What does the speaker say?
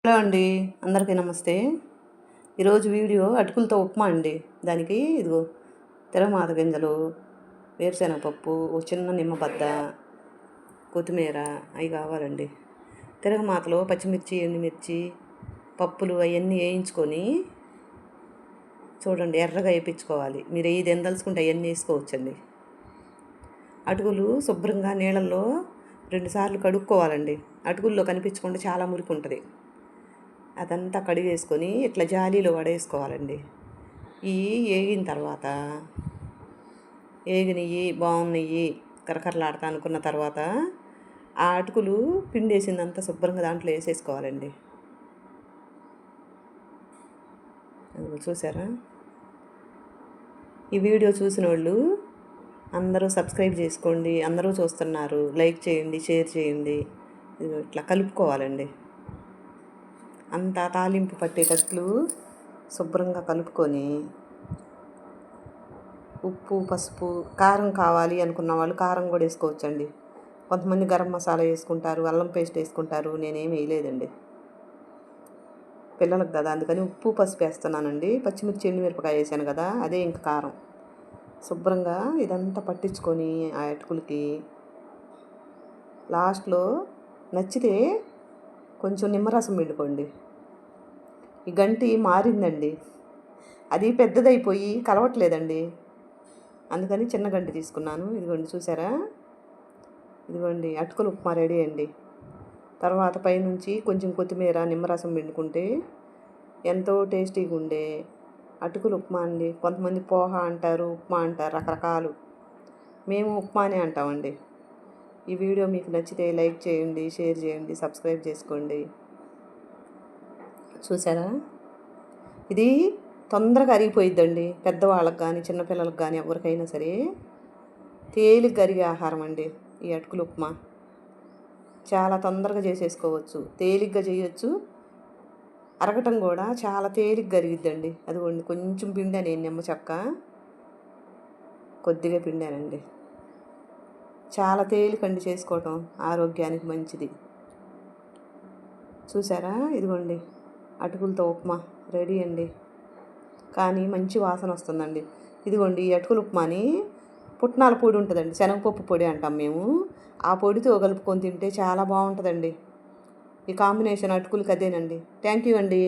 Hello అండి, అందరికీ నమస్తే. ఈరోజు వీడియో అటుకులతో ఉప్మా అండి. దానికి ఇదిగో తిరగమాత గింజలు, వేరుశనగపప్పు, ఒక చిన్న నిమ్మబద్ద, కొత్తిమీర అవి కావాలండి. తిరగమాతలో పచ్చిమిర్చి, ఎండుమిర్చి, పప్పులు అవన్నీ వేయించుకొని చూడండి ఎర్రగా వేయించుకోవాలి. మీరు ఏది ఎందలుచుకుంటే అవన్నీ వేసుకోవచ్చండి. అటుకులు శుభ్రంగా నీళ్ళల్లో 2 సార్లు కడుక్కోవాలండి. అటుకుల్లో కనిపించకుండా చాలా మురికి ఉంటుంది. అదంతా కడిగేసుకొని ఇట్లా జాలీలో పడేసుకోవాలండి. ఇవి వేగిన తర్వాత వేగినవి బాగున్నాయి కరకరలాడతా అనుకున్న తర్వాత ఆ అటుకులు పిండేసిందంతా శుభ్రంగా దాంట్లో వేసేసుకోవాలండి. చూసారా? ఈ వీడియో చూసిన వాళ్ళు అందరూ సబ్స్క్రైబ్ చేసుకోండి. అందరూ చూస్తున్నారు, లైక్ చేయండి, షేర్ చేయండి. ఇట్లా కలుపుకోవాలండి. అంతా తాలింపు పట్టేటట్లు శుభ్రంగా కలుపుకొని ఉప్పు, పసుపు, కారం కావాలి అనుకున్న వాళ్ళు కారం కూడా వేసుకోవచ్చండి. కొంతమంది గరం మసాలా వేసుకుంటారు, అల్లం పేస్ట్ వేసుకుంటారు. నేనేం వేయలేదండి, పిల్లలకు కదా అందుకని ఉప్పు, పసుపు వేస్తున్నానండి. పచ్చిమిర్చి, ఎండుమిరపకాయ వేసాను కదా, అదే ఇంక కారం. శుభ్రంగా ఇదంతా పట్టించుకొని ఆ అటుకులకి లాస్ట్లో నచ్చితే కొంచెం నిమ్మరసం పిండుకోండి. ఈ గంటి మారిందండి, అది పెద్దదైపోయి కలవట్లేదండి. అందుకని చిన్న గంటి తీసుకున్నాను. ఇదిగోండి చూసారా? ఇదిగోండి అటుకులు ఉప్మా రెడీ అండి. తర్వాత పైనుంచి కొంచెం కొత్తిమీర, నిమ్మరసం పిండుకుంటే ఎంతో టేస్టీగా ఉండే అటుకులు ఉప్మా అండి. కొంతమంది పోహ అంటారు, ఉప్మా అంటారు, రకరకాలు. మేము ఉప్మానే అంటామండి. ఈ వీడియో మీకు నచ్చితే లైక్ చేయండి, షేర్ చేయండి, సబ్స్క్రైబ్ చేసుకోండి. చూసారా? ఇది తొందరగా అరిగిపోయిద్దండి. పెద్దవాళ్ళకి కానీ చిన్నపిల్లలకు కానీ ఎవరికైనా సరే తేలిగ్గా అరిగే ఆహారం అండి ఈ అటుకులు ఉప్మా. చాలా తొందరగా చేసేసుకోవచ్చు, తేలిగ్గా చేయొచ్చు. అరగటం కూడా చాలా తేలిగ్గా అరిగిద్దండి. అదిగోండి కొంచెం పిండా, నేను నిమ్మ చెక్క కొద్దిగా పిండానండి. చాలా తేలికండి చేసుకోవటం, ఆరోగ్యానికి మంచిది. చూసారా? ఇదిగోండి అటుకులతో ఉప్మా రెడీ అండి. కానీ మంచి వాసన వస్తుందండి. ఇదిగోండి ఈ అటుకుల ఉప్మాని పుట్నాల పొడి ఉంటుందండి, శనగపప్పు పొడి అంటాం మేము. ఆ పొడితో కలుపుకొని తింటే చాలా బాగుంటుందండి. ఈ కాంబినేషన్ అటుకులకి అదేనండి. థ్యాంక్ యూ అండి.